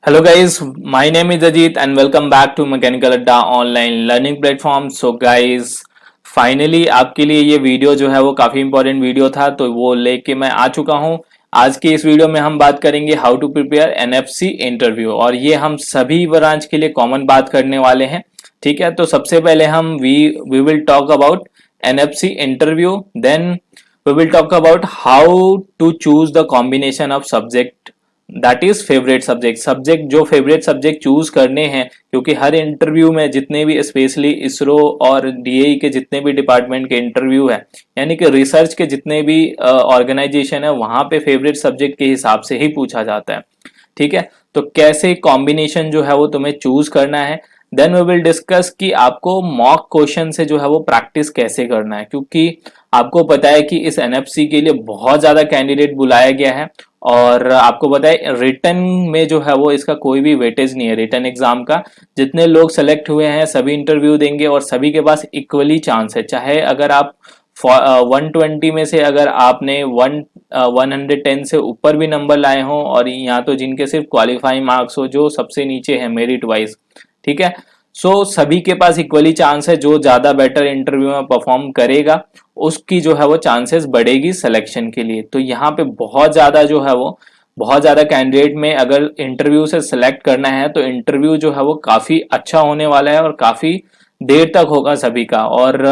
Hello guys, my name is Ajit and welcome back to Mechanical Adda online learning platform. So guys, finally आपके लिए ये video जो है वो काफ़ी इंपॉर्टेंट वीडियो था तो वो लेके मैं आ चुका हूँ। आज के इस वीडियो में हम बात करेंगे how to prepare NFC interview और ये हम सभी ब्रांच के लिए कॉमन बात करने वाले हैं। ठीक है, तो सबसे पहले हम we will talk about NFC interview, then we will talk about how to choose the combination of subject that is favourite subject जो फेवरेट सब्जेक्ट चूज करने हैं, क्योंकि हर इंटरव्यू में जितने भी स्पेशली इसरो और डीएई के जितने भी डिपार्टमेंट के इंटरव्यू है, यानी कि रिसर्च के जितने भी ऑर्गेनाइजेशन है, वहां पे फेवरेट सब्जेक्ट के हिसाब से ही पूछा जाता है। ठीक है, तो कैसे कॉम्बिनेशन जो है वो तुम्हें चूज करना है। देन वी विल डिस्कस कि आपको मॉक क्वेश्चन से जो है वो प्रैक्टिस कैसे करना है, क्योंकि आपको पता है कि इस एनएफसी के लिए बहुत ज्यादा कैंडिडेट बुलाया गया है और आपको पता है रिटर्न में जो है वो इसका कोई भी वेटेज नहीं है। रिटर्न एग्जाम का जितने लोग सेलेक्ट हुए हैं सभी इंटरव्यू देंगे और सभी के पास इक्वली चांस है। चाहे अगर आप 120 में से अगर आपने 110 से ऊपर भी नंबर लाए हों, और यहाँ तो जिनके सिर्फ क्वालिफाइंग मार्क्स हो जो सबसे नीचे है मेरिट वाइज, ठीक है, सो सभी के पास इक्वली चांस है। जो ज्यादा बेटर इंटरव्यू में परफॉर्म करेगा उसकी जो है वो चांसेस बढ़ेगी सिलेक्शन के लिए। तो यहाँ पे बहुत ज्यादा जो है वो बहुत ज्यादा कैंडिडेट में अगर इंटरव्यू से सिलेक्ट करना है तो इंटरव्यू जो है वो काफी अच्छा होने वाला है और काफी देर तक होगा सभी का। और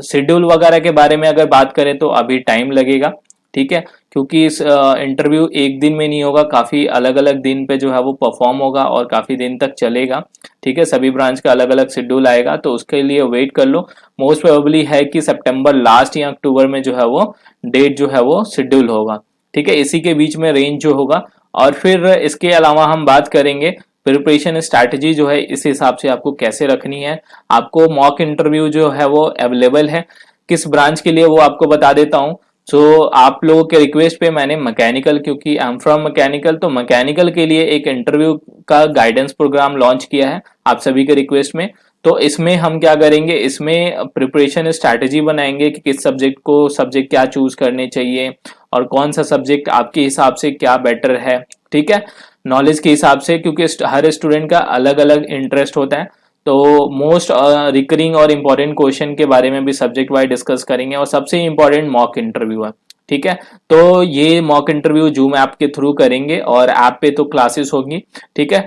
शेड्यूल वगैरह के बारे में अगर बात करें तो अभी टाइम लगेगा। ठीक है, क्योंकि इस इंटरव्यू एक दिन में नहीं होगा, काफी अलग अलग दिन पे जो है वो परफॉर्म होगा और काफी दिन तक चलेगा। ठीक है, सभी ब्रांच का अलग अलग शेड्यूल आएगा तो उसके लिए वेट कर लो। मोस्ट प्रोबेबली है कि सितंबर लास्ट या अक्टूबर में जो है वो डेट जो है वो शेड्यूल होगा। ठीक है, इसी के बीच में रेंज जो होगा। और फिर इसके अलावा हम बात करेंगे प्रिपरेशन स्ट्रैटेजी जो है इस हिसाब से आपको कैसे रखनी है। आपको मॉक इंटरव्यू जो है वो अवेलेबल है किस ब्रांच के लिए वो आपको बता देता हूँ। सो आप लोगों के रिक्वेस्ट पे मैंने मैकेनिकल, क्योंकि आई एम फ्रॉम मैकेनिकल, तो मैकेनिकल के लिए एक इंटरव्यू का गाइडेंस प्रोग्राम लॉन्च किया है आप सभी के रिक्वेस्ट में। तो इसमें हम क्या करेंगे, इसमें प्रिपरेशन स्ट्रैटेजी बनाएंगे कि किस सब्जेक्ट क्या चूज करने चाहिए और कौन सा सब्जेक्ट आपके हिसाब से क्या बेटर है। ठीक है, नॉलेज के हिसाब से, क्योंकि हर स्टूडेंट का अलग अलग इंटरेस्ट होता है। तो मोस्ट रिकरिंग और इम्पोर्टेंट क्वेश्चन के बारे में भी सब्जेक्ट वाइज डिस्कस करेंगे और सबसे इम्पोर्टेंट मॉक इंटरव्यू है। ठीक है, तो ये मॉक इंटरव्यू जूम ऐप के थ्रू करेंगे और ऐप पे तो क्लासेस होगी। ठीक है,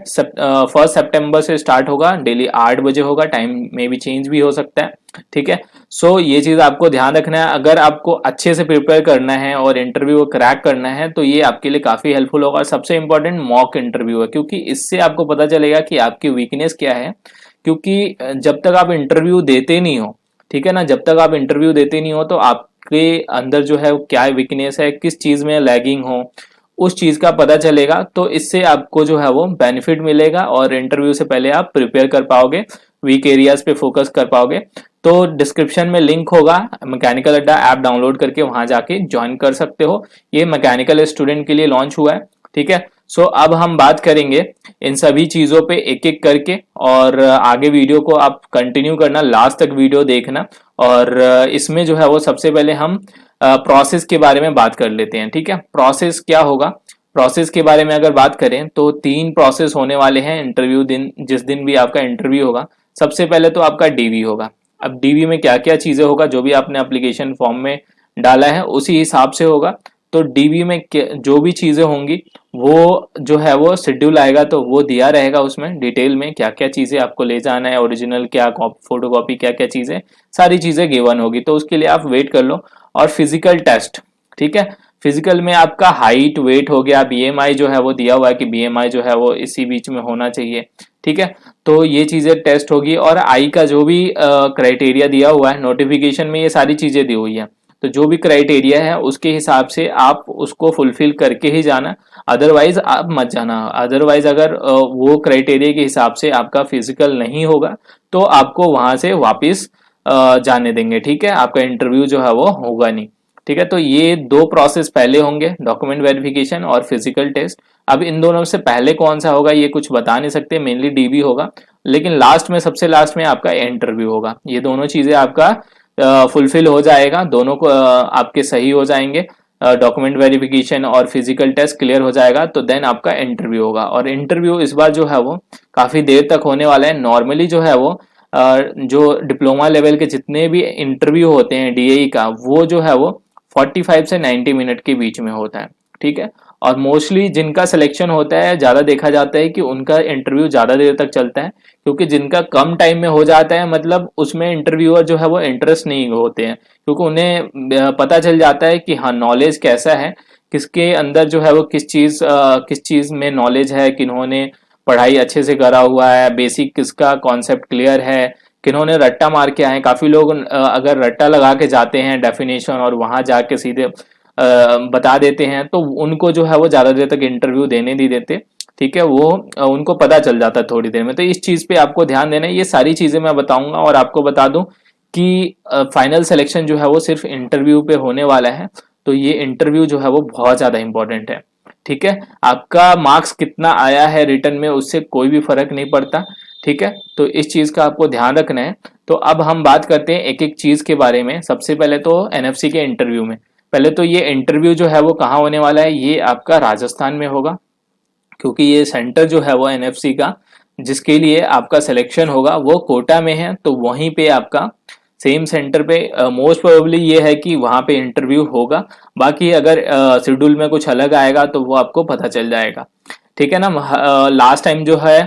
1 सितंबर से स्टार्ट होगा, डेली 8 बजे होगा, टाइम में भी चेंज भी हो सकता है। ठीक है, सो ये चीज आपको ध्यान रखना है। अगर आपको अच्छे से प्रिपेयर करना है और इंटरव्यू को क्रैक करना है तो ये आपके लिए काफी हेल्पफुल होगा। सबसे इंपॉर्टेंट मॉक इंटरव्यू है, क्योंकि इससे आपको पता चलेगा कि आपकी वीकनेस क्या है। क्योंकि जब तक आप इंटरव्यू देते नहीं हो, ठीक है ना, जब तक आप इंटरव्यू देते नहीं हो तो आपके अंदर जो है क्या वीकनेस है, किस चीज में लैगिंग हो, उस चीज का पता चलेगा। तो इससे आपको जो है वो बेनिफिट मिलेगा और इंटरव्यू से पहले आप प्रिपेयर कर पाओगे, वीक एरियाज पे फोकस कर पाओगे। तो डिस्क्रिप्शन में लिंक होगा, मैकेनिकल अड्डा ऐप डाउनलोड करके वहां जाके ज्वाइन कर सकते हो। ये मैकेनिकल स्टूडेंट के लिए लॉन्च हुआ है। ठीक है, सो अब हम बात करेंगे इन सभी चीजों पे एक एक करके, और आगे वीडियो को आप कंटिन्यू करना, लास्ट तक वीडियो देखना। और इसमें जो है वो सबसे पहले हम प्रोसेस के बारे में बात कर लेते हैं। ठीक है, प्रोसेस क्या होगा, प्रोसेस के बारे में अगर बात करें तो 3 प्रोसेस होने वाले हैं इंटरव्यू दिन, जिस दिन भी आपका इंटरव्यू होगा। सबसे पहले तो आपका डीवी होगा। अब डीवी में क्या क्या चीजें होगा, जो भी आपने एप्लीकेशन फॉर्म में डाला है उसी हिसाब से होगा। तो डीवी में जो भी चीजें होंगी वो जो है वो शेड्यूल आएगा तो वो दिया रहेगा, उसमें डिटेल में क्या क्या चीजें आपको ले जाना है, ओरिजिनल क्या, फोटोकॉपी, क्या क्या चीजें, सारी चीजें गिवन होगी। तो उसके लिए आप वेट कर लो। और फिजिकल टेस्ट, ठीक है, फिजिकल में आपका हाइट, वेट हो गया, बीएमआई जो है वो दिया हुआ है कि बीएमआई जो है वो इसी बीच में होना चाहिए। ठीक है, तो ये चीजें टेस्ट होगी। और आई का जो भी क्राइटेरिया दिया हुआ है नोटिफिकेशन में, ये सारी चीजें दी हुई है। तो जो भी क्राइटेरिया है उसके हिसाब से आप उसको फुलफिल करके ही जाना, अदरवाइज आप मत जाना। अदरवाइज अगर वो क्राइटेरिया के हिसाब से आपका फिजिकल नहीं होगा तो आपको वहां से वापस जाने देंगे। ठीक है, आपका इंटरव्यू जो है वो होगा नहीं। ठीक है, तो ये 2 प्रोसेस पहले होंगे, डॉक्यूमेंट वेरिफिकेशन और फिजिकल टेस्ट। अब इन दोनों से पहले कौन सा होगा ये कुछ बता नहीं सकते, मेनली डीबी होगा, लेकिन लास्ट में, सबसे लास्ट में आपका इंटरव्यू होगा। ये दोनों चीजें आपका फुलफिल हो जाएगा, दोनों को आपके सही हो जाएंगे। डॉक्यूमेंट वेरिफिकेशन और फिजिकल टेस्ट क्लियर हो जाएगा तो देन आपका इंटरव्यू होगा। और इंटरव्यू इस बार जो है वो काफ़ी देर तक होने वाला है। नॉर्मली जो है वो जो डिप्लोमा लेवल के जितने भी इंटरव्यू होते हैं डीएई का, वो जो है वो 45 से 90 मिनट के बीच में होता है, ठीक है। और मोस्टली जिनका सिलेक्शन होता है, ज़्यादा देखा जाता है कि उनका इंटरव्यू ज़्यादा देर तक चलता है, क्योंकि जिनका कम टाइम में हो जाता है मतलब उसमें इंटरव्यूअर जो है वो इंटरेस्ट नहीं होते हैं, क्योंकि उन्हें पता चल जाता है कि हाँ नॉलेज कैसा है, किसके अंदर जो है वो किस चीज़ में नॉलेज है, किन्होंने पढ़ाई अच्छे से करा हुआ है, बेसिक किसका कॉन्सेप्ट क्लियर है, किन्होंने रट्टा मार के आए। काफ़ी लोग अगर रट्टा लगा के जाते हैं डेफिनेशन और वहाँ जाके सीधे बता देते हैं तो उनको जो है वो ज़्यादा देर तक इंटरव्यू देने नहीं देते, ठीक है। वो उनको पता चल जाता है थोड़ी देर में। तो इस चीज़ पे आपको ध्यान देना है। ये सारी चीज़ें मैं बताऊंगा। और आपको बता दूं कि फाइनल सिलेक्शन जो है वो सिर्फ इंटरव्यू पे होने वाला है, तो ये इंटरव्यू जो है वो बहुत ज़्यादा इंपॉर्टेंट है, ठीक है। आपका मार्क्स कितना आया है रिटर्न में उससे कोई भी फर्क नहीं पड़ता, ठीक है। तो इस चीज़ का आपको ध्यान रखना है। तो अब हम बात करते हैं एक एक चीज़ के बारे में। सबसे पहले तो एनएफसी के इंटरव्यू में, पहले तो ये इंटरव्यू जो है वो कहाँ होने वाला है, ये आपका राजस्थान में होगा, क्योंकि ये सेंटर जो है वो एनएफसी का जिसके लिए आपका सिलेक्शन होगा वो कोटा में है, तो वहीं पे आपका सेम सेंटर पे मोस्ट प्रोबेबली ये है कि वहाँ पे इंटरव्यू होगा। बाकी अगर शेड्यूल में कुछ अलग आएगा तो वो आपको पता चल जाएगा, ठीक है ना। लास्ट टाइम जो है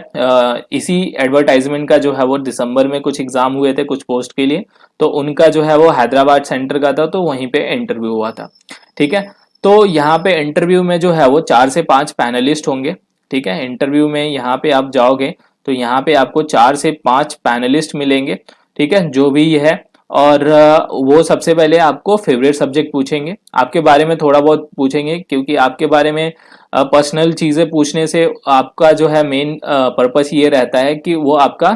इसी एडवर्टाइजमेंट का जो है वो दिसंबर में कुछ एग्जाम हुए थे कुछ पोस्ट के लिए, तो उनका जो है वो हैदराबाद सेंटर का था, तो वहीं पे इंटरव्यू हुआ था, ठीक है। तो यहाँ पे इंटरव्यू में जो है वो 4 से 5 पैनलिस्ट होंगे, ठीक है। इंटरव्यू में यहाँ पे आप जाओगे तो यहाँ पे आपको 4 से 5 पैनलिस्ट मिलेंगे, ठीक है, जो भी ये है। और वो सबसे पहले आपको फेवरेट सब्जेक्ट पूछेंगे, आपके बारे में थोड़ा बहुत पूछेंगे, क्योंकि आपके बारे में पर्सनल चीज़ें पूछने से आपका जो है मेन पर्पस ये रहता है कि वो आपका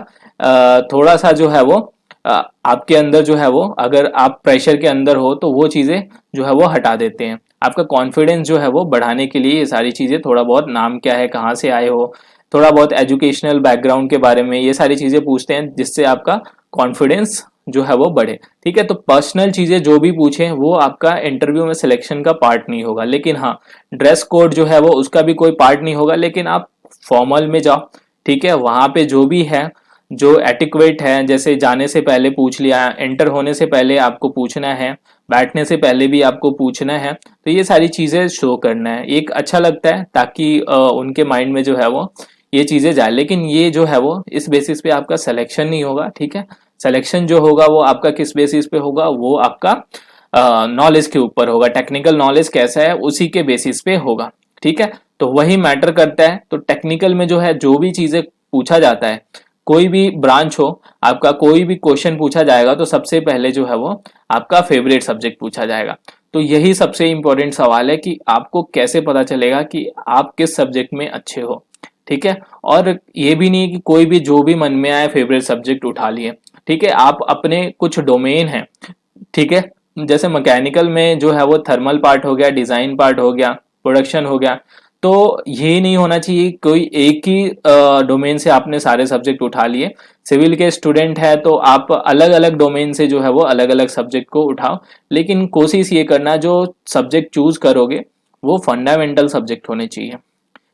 थोड़ा सा जो है वो आपके अंदर जो है वो, अगर आप प्रेशर के अंदर हो तो वो चीज़ें जो है वो हटा देते हैं। आपका कॉन्फिडेंस जो है वो बढ़ाने के लिए ये सारी चीज़ें, थोड़ा बहुत नाम क्या है, कहाँ से आए हो, थोड़ा बहुत एजुकेशनल बैकग्राउंड के बारे में, ये सारी चीज़ें पूछते हैं जिससे आपका कॉन्फिडेंस जो है वो बढ़े, ठीक है। तो पर्सनल चीज़ें जो भी पूछें वो आपका इंटरव्यू में सिलेक्शन का पार्ट नहीं होगा। लेकिन हाँ, ड्रेस कोड जो है वो उसका भी कोई पार्ट नहीं होगा, लेकिन आप फॉर्मल में जाओ, ठीक है। वहाँ पे जो भी है, जो एटिक्वेट है, जैसे जाने से पहले पूछ लिया, एंटर होने से पहले आपको पूछना है, बैठने से पहले भी आपको पूछना है, तो ये सारी चीज़ें शो करना है। एक अच्छा लगता है ताकि उनके माइंड में जो है वो ये चीज़ें जाए। लेकिन ये जो है वो इस बेसिस पे आपका सिलेक्शन नहीं होगा, ठीक है। सिलेक्शन जो होगा वो आपका किस बेसिस पे होगा, वो आपका नॉलेज के ऊपर होगा, टेक्निकल नॉलेज कैसा है उसी के बेसिस पे होगा, ठीक है। तो वही मैटर करता है। तो टेक्निकल में जो है जो भी चीज़ें पूछा जाता है, कोई भी ब्रांच हो, आपका कोई भी क्वेश्चन पूछा जाएगा तो सबसे पहले जो है वो आपका फेवरेट सब्जेक्ट पूछा जाएगा। तो यही सबसे इंपॉर्टेंट सवाल है कि आपको कैसे पता चलेगा कि आप किस सब्जेक्ट में अच्छे हो, ठीक है। और ये भी नहीं कि कोई भी जो भी मन में आए फेवरेट सब्जेक्ट उठा लिए, ठीक है। आप अपने कुछ डोमेन है, ठीक है, जैसे मैकेनिकल में जो है वो थर्मल पार्ट हो गया, डिजाइन पार्ट हो गया, प्रोडक्शन हो गया। तो ये नहीं होना चाहिए कोई एक ही डोमेन से आपने सारे सब्जेक्ट उठा लिए। सिविल के स्टूडेंट है तो आप अलग अलग डोमेन से जो है वो अलग अलग सब्जेक्ट को उठाओ, लेकिन कोशिश ये करना जो सब्जेक्ट चूज करोगे वो फंडामेंटल सब्जेक्ट होने चाहिए,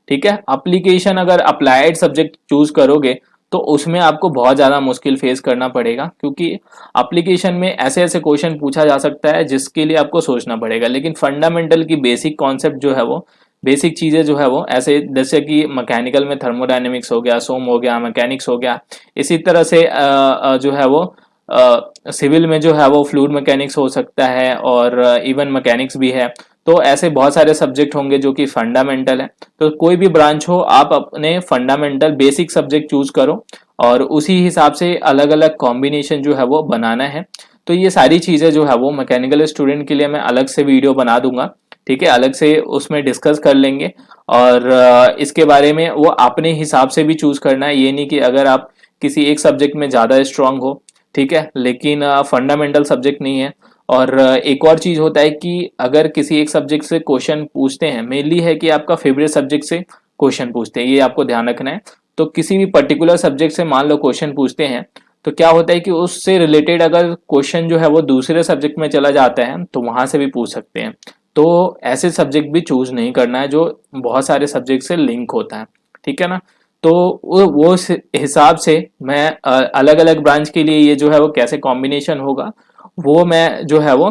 ठीक है। एप्लीकेशन अगर अप्लाइड सब्जेक्ट चूज करोगे तो उसमें आपको बहुत ज़्यादा मुश्किल फेस करना पड़ेगा, क्योंकि एप्लीकेशन में ऐसे ऐसे क्वेश्चन पूछा जा सकता है जिसके लिए आपको सोचना पड़ेगा। लेकिन फंडामेंटल की बेसिक कॉन्सेप्ट जो है वो, बेसिक चीज़ें जो है वो ऐसे, जैसे कि मैकेनिकल में थर्मोडायनेमिक्स हो गया, सोम हो गया, मैकेनिक्स हो गया, इसी तरह से जो है वो सिविल में जो है वो फ्लूइड मैकेनिक्स हो सकता है और इवन मैकेनिक्स भी है। तो ऐसे बहुत सारे सब्जेक्ट होंगे जो कि फंडामेंटल है। तो कोई भी ब्रांच हो, आप अपने फंडामेंटल बेसिक सब्जेक्ट चूज करो और उसी हिसाब से अलग अलग कॉम्बिनेशन जो है वो बनाना है। तो ये सारी चीज़ें जो है वो मैकेनिकल स्टूडेंट के लिए मैं अलग से वीडियो बना दूंगा, ठीक है, अलग से उसमें डिस्कस कर लेंगे। और इसके बारे में वो अपने हिसाब से भी चूज करना है। ये नहीं कि अगर आप किसी एक सब्जेक्ट में ज़्यादा स्ट्रांग हो, ठीक है, लेकिन फंडामेंटल सब्जेक्ट नहीं है। और एक और चीज़ होता है कि अगर किसी एक सब्जेक्ट से क्वेश्चन पूछते हैं, मेनली है कि आपका फेवरेट सब्जेक्ट से क्वेश्चन पूछते हैं, ये आपको ध्यान रखना है। तो किसी भी पर्टिकुलर सब्जेक्ट से मान लो क्वेश्चन पूछते हैं, तो क्या होता है कि उससे रिलेटेड अगर क्वेश्चन जो है वो दूसरे सब्जेक्ट में चला जाता है तो वहां से भी पूछ सकते हैं। तो ऐसे सब्जेक्ट भी चूज नहीं करना है जो बहुत सारे सब्जेक्ट से लिंक होता है, ठीक है ना। तो वो उस हिसाब से मैं अलग अलग ब्रांच के लिए ये जो है वो कैसे कॉम्बिनेशन होगा वो मैं जो है वो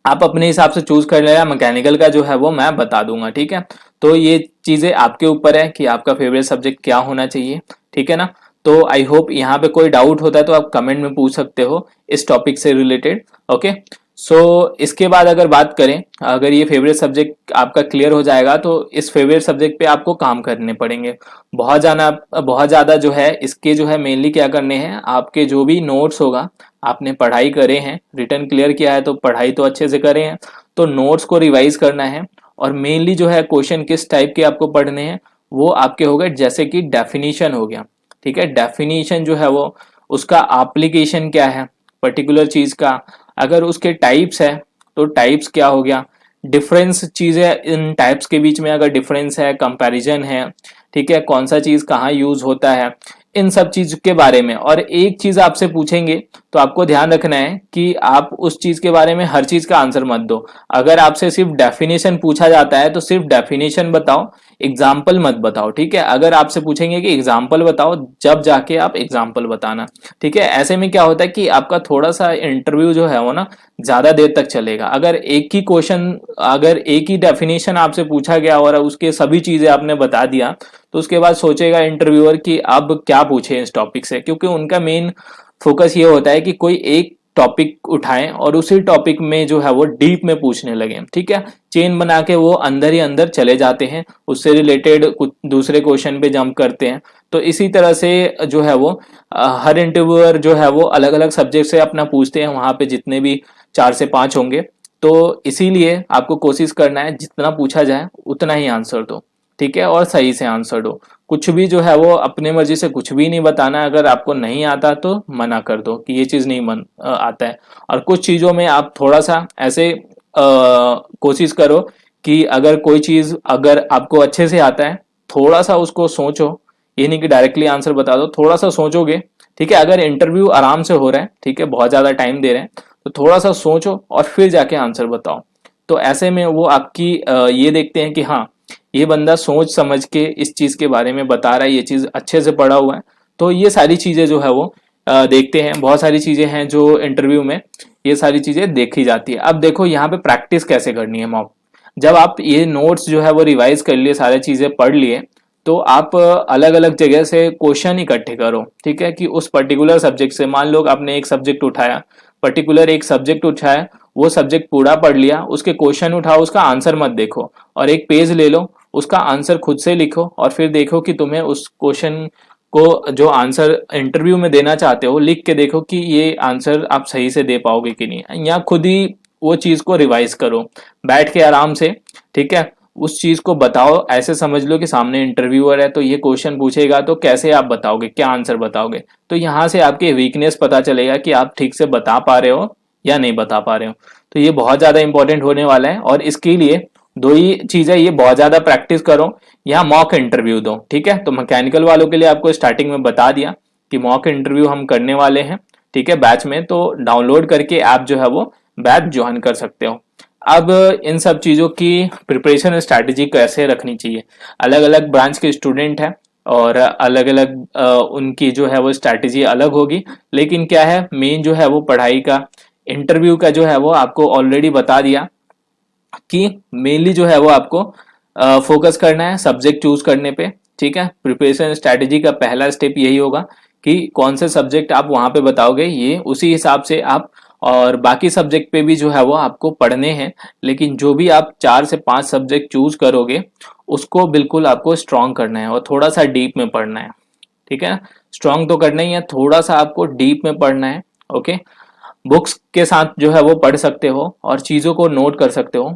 आप अपने हिसाब से चूज कर लेना। मैकेनिकल का जो है वो मैं बता दूंगा, ठीक है। तो ये चीजें आपके ऊपर है कि आपका फेवरेट सब्जेक्ट क्या होना चाहिए, ठीक है ना। तो आई होप यहाँ पे कोई डाउट होता है तो आप कमेंट में पूछ सकते हो इस टॉपिक से रिलेटेड। ओके, सो इसके बाद अगर बात करें, अगर ये फेवरेट सब्जेक्ट आपका क्लियर हो जाएगा तो इस फेवरेट सब्जेक्ट पे आपको काम करने पड़ेंगे। बहुत ज्यादा जो है इसके जो है मेनली क्या करने हैं, आपके जो भी नोट्स होगा, आपने पढ़ाई करे हैं, रिटर्न क्लियर किया है तो पढ़ाई तो अच्छे से करे हैं, तो नोट्स को रिवाइज करना है। और मेनली जो है क्वेश्चन किस टाइप के आपको पढ़ने हैं वो आपके हो गए, जैसे कि डेफिनेशन हो गया, ठीक है। डेफिनेशन जो है वो उसका एप्लीकेशन क्या है पर्टिकुलर चीज का, अगर उसके टाइप्स है तो टाइप्स क्या हो गया, डिफरेंस चीजें इन टाइप्स के बीच में अगर डिफरेंस है, कंपैरिजन है, ठीक है, कौन सा चीज कहाँ यूज होता है, इन सब चीज के बारे में। और एक चीज आपसे पूछेंगे तो आपको ध्यान रखना है कि आप उस चीज के बारे में हर चीज का आंसर मत दो। अगर आपसे सिर्फ डेफिनेशन पूछा जाता है तो सिर्फ डेफिनेशन बताओ, एग्जाम्पल मत बताओ, ठीक है। अगर आपसे पूछेंगे कि एग्जाम्पल बताओ, जब जाके आप एग्जाम्पल बताना, ठीक है। ऐसे में क्या होता है कि आपका थोड़ा सा इंटरव्यू जो है वो ना ज्यादा देर तक चलेगा। अगर एक ही क्वेश्चन, अगर एक ही डेफिनेशन आपसे पूछा गया और उसके सभी चीजें आपने बता दिया तो उसके बाद सोचेगा इंटरव्यूअर कि अब क्या पूछे इस टॉपिक से, क्योंकि उनका मेन फोकस ये होता है कि कोई एक टॉपिक उठाएं और उसी टॉपिक में जो है वो डीप में पूछने लगे, ठीक है। चेन बना के वो अंदर ही अंदर चले जाते हैं, उससे रिलेटेड कुछ दूसरे क्वेश्चन पे जंप करते हैं। तो इसी तरह से जो है वो हर इंटरव्यूअर जो है वो अलग अलग सब्जेक्ट से अपना पूछते हैं, वहां पे जितने भी 4 से 5 होंगे। तो इसीलिए आपको कोशिश करना है जितना पूछा जाए उतना ही आंसर दो, ठीक है, और सही से आंसर दो। कुछ भी जो है वो अपने मर्जी से कुछ भी नहीं बताना है। अगर आपको नहीं आता तो मना कर दो कि ये चीज नहीं आता है। और कुछ चीजों में आप थोड़ा सा ऐसे कोशिश करो कि अगर कोई चीज अगर आपको अच्छे से आता है, थोड़ा सा उसको सोचो, ये नहीं कि डायरेक्टली आंसर बता दो, थोड़ा सा सोचोगे, ठीक है। अगर इंटरव्यू आराम से हो रहा है, ठीक है, बहुत ज्यादा टाइम दे रहे हैं, तो थोड़ा सा सोचो और फिर जाके आंसर बताओ। तो ऐसे में वो आपकी ये देखते हैं कि हाँ ये बंदा सोच समझ के इस चीज के बारे में बता रहा है, ये चीज अच्छे से पढ़ा हुआ है। तो ये सारी चीजें जो है वो देखते हैं। बहुत सारी चीजें हैं जो इंटरव्यू में ये सारी चीजें देखी जाती है। अब देखो यहाँ पे प्रैक्टिस कैसे करनी है मॉक। जब आप ये नोट्स जो है वो रिवाइज कर लिए, सारी चीजें पढ़ लिए, तो आप अलग अलग जगह से क्वेश्चन इकट्ठे करो, ठीक है। कि उस पर्टिकुलर सब्जेक्ट से, मान लो आपने एक सब्जेक्ट उठाया, पर्टिकुलर एक सब्जेक्ट उठाया, वो सब्जेक्ट पूरा पढ़ लिया, उसके क्वेश्चन उठाओ, उसका आंसर मत देखो, और एक पेज ले लो, उसका आंसर खुद से लिखो और फिर देखो कि तुम्हें उस क्वेश्चन को जो आंसर इंटरव्यू में देना चाहते हो लिख के देखो कि ये आंसर आप सही से दे पाओगे कि नहीं। या खुद ही वो चीज को रिवाइज करो बैठ के आराम से, ठीक है। उस चीज को बताओ, ऐसे समझ लो कि सामने इंटरव्यूअर है तो ये क्वेश्चन पूछेगा तो कैसे आप बताओगे, क्या आंसर बताओगे। तो यहाँ से आपके वीकनेस पता चलेगा कि आप ठीक से बता पा रहे हो या नहीं बता पा रहे हो। तो ये बहुत ज्यादा इंपॉर्टेंट होने वाला है और इसके लिए दो ही चीज है, ये बहुत ज्यादा प्रैक्टिस करो या मॉक इंटरव्यू दो, ठीक है। तो मैकेनिकल वालों के लिए आपको स्टार्टिंग में बता दिया कि मॉक इंटरव्यू हम करने वाले हैं, ठीक है, बैच में। तो डाउनलोड करके ऐप जो है वो बैच ज्वाइन कर सकते हो। अब इन सब चीजों की प्रिपरेशन स्ट्रैटेजी कैसे रखनी चाहिए, अलग अलग ब्रांच के स्टूडेंट हैं और अलग अलग उनकी जो है वो स्ट्रैटेजी अलग होगी। लेकिन क्या है, मेन जो है वो पढ़ाई का, इंटरव्यू का जो है वो आपको ऑलरेडी बता दिया कि मेनली जो है वो आपको फोकस करना है सब्जेक्ट चूज करने पे, ठीक है। प्रिपरेशन स्ट्रैटेजी का पहला स्टेप यही होगा कि कौन से सब्जेक्ट आप वहां पे बताओगे, ये उसी हिसाब से आप, और बाकी सब्जेक्ट पे भी जो है वो आपको पढ़ने हैं। लेकिन जो भी आप 4 से 5 सब्जेक्ट चूज करोगे उसको बिल्कुल आपको स्ट्रॉन्ग करना है और थोड़ा सा डीप में पढ़ना है, ठीक है। स्ट्रॉन्ग तो करना ही है, थोड़ा सा आपको डीप में पढ़ना है। ओके, बुक्स के साथ जो है वो पढ़ सकते हो और चीजों को नोट कर सकते हो,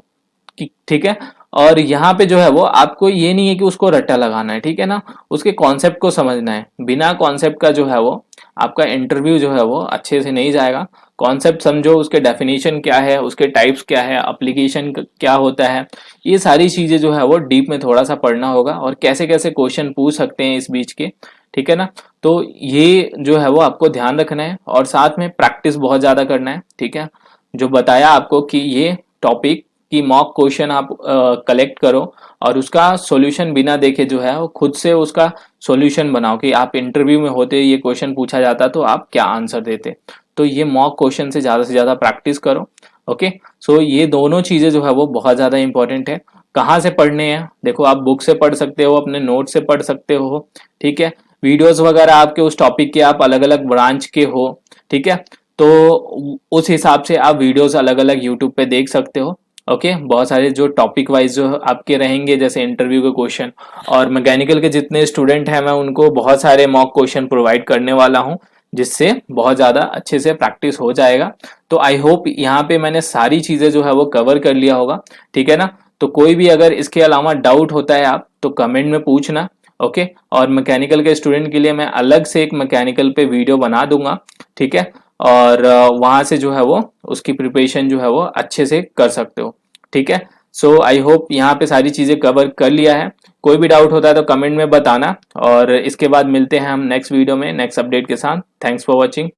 ठीक है। और यहाँ पे जो है वो आपको ये नहीं है कि उसको रट्टा लगाना है, ठीक है ना, उसके कॉन्सेप्ट को समझना है। बिना कॉन्सेप्ट का जो है वो आपका इंटरव्यू जो है वो अच्छे से नहीं जाएगा। कॉन्सेप्ट समझो, उसके डेफिनेशन क्या है, उसके टाइप्स क्या है, एप्लीकेशन क्या होता है, ये सारी चीजें जो है वो डीप में थोड़ा सा पढ़ना होगा और कैसे कैसे क्वेश्चन पूछ सकते हैं इस बीच के, ठीक है ना। तो ये जो है वो आपको ध्यान रखना है और साथ में प्रैक्टिस बहुत ज्यादा करना है, ठीक है। जो बताया आपको कि ये टॉपिक कि मॉक क्वेश्चन आप कलेक्ट करो और उसका सॉल्यूशन बिना देखे जो है वो खुद से उसका सॉल्यूशन बनाओ कि आप इंटरव्यू में होते ये क्वेश्चन पूछा जाता तो आप क्या आंसर देते। तो ये मॉक क्वेश्चन से ज़्यादा प्रैक्टिस करो। ओके, सो ये दोनों चीज़ें जो है वो बहुत ज़्यादा इंपॉर्टेंट है। कहाँ से पढ़ने हैं, देखो आप बुक से पढ़ सकते हो, अपने नोट से पढ़ सकते हो, ठीक है। वीडियोस वगैरह आपके उस टॉपिक के आप अलग अलग ब्रांच के हो, ठीक है, तो उस हिसाब से आप वीडियोस अलग अलग यूट्यूब पे देख सकते हो। ओके, बहुत सारे जो टॉपिक वाइज जो आपके रहेंगे जैसे इंटरव्यू के क्वेश्चन, और मैकेनिकल के जितने स्टूडेंट हैं मैं उनको बहुत सारे मॉक क्वेश्चन प्रोवाइड करने वाला हूँ जिससे बहुत ज़्यादा अच्छे से प्रैक्टिस हो जाएगा। तो आई होप यहाँ पे मैंने सारी चीज़ें जो है वो कवर कर लिया होगा, ठीक है ना। तो कोई भी अगर इसके अलावा डाउट होता है आप तो कमेंट में पूछना। ओके, और मैकेनिकल के स्टूडेंट के लिए मैं अलग से एक मैकेनिकल पे वीडियो बना दूंगा, ठीक है, और वहां से जो है वो उसकी प्रिपरेशन जो है वो अच्छे से कर सकते हो, ठीक है। सो आई होप यहाँ पे सारी चीज़ें कवर कर लिया है। कोई भी डाउट होता है तो कमेंट में बताना, और इसके बाद मिलते हैं हम नेक्स्ट वीडियो में नेक्स्ट अपडेट के साथ। Thanks for watching.